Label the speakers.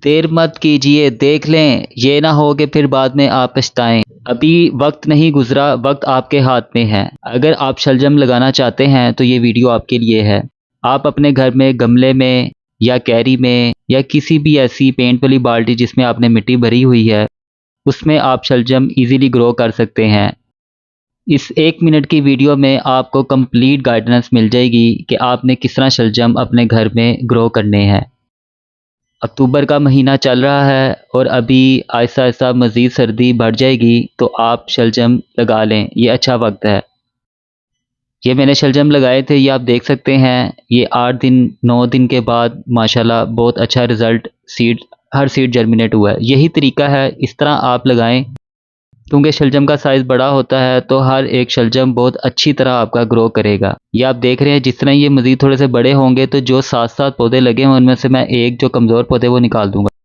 Speaker 1: देर मत कीजिए, देख लें, ये ना हो कि फिर बाद में आप पछताएं। अभी वक्त नहीं गुजरा, वक्त आपके हाथ में है। अगर आप शलजम लगाना चाहते हैं तो ये वीडियो आपके लिए है। आप अपने घर में गमले में या कैरी में या किसी भी ऐसी पेंट वाली बाल्टी जिसमें आपने मिट्टी भरी हुई है, उसमें आप शलजम इजीली ग्रो कर सकते हैं। इस 1 मिनट की वीडियो में आपको कंप्लीट गाइडेंस मिल जाएगी कि आपने किस तरह शलजम अपने घर में ग्रो करने हैं। अक्टूबर का महीना चल रहा है और अभी आहिस्ता आहिस्ता मज़ीद सर्दी बढ़ जाएगी, तो आप शलजम लगा लें, ये अच्छा वक्त है। ये मैंने शलजम लगाए थे, ये आप देख सकते हैं। ये 8 दिन 9 दिन के बाद माशाल्लाह बहुत अच्छा रिज़ल्ट, हर सीड जर्मिनेट हुआ है। यही तरीका है, इस तरह आप लगाएं। क्योंकि शलजम का साइज़ बड़ा होता है तो हर एक शलजम बहुत अच्छी तरह आपका ग्रो करेगा। ये आप देख रहे हैं, जिस तरह ये मज़ीद थोड़े से बड़े होंगे तो जो 7-7 पौधे लगे हैं उनमें से मैं एक जो कमज़ोर पौधे वो निकाल दूंगा।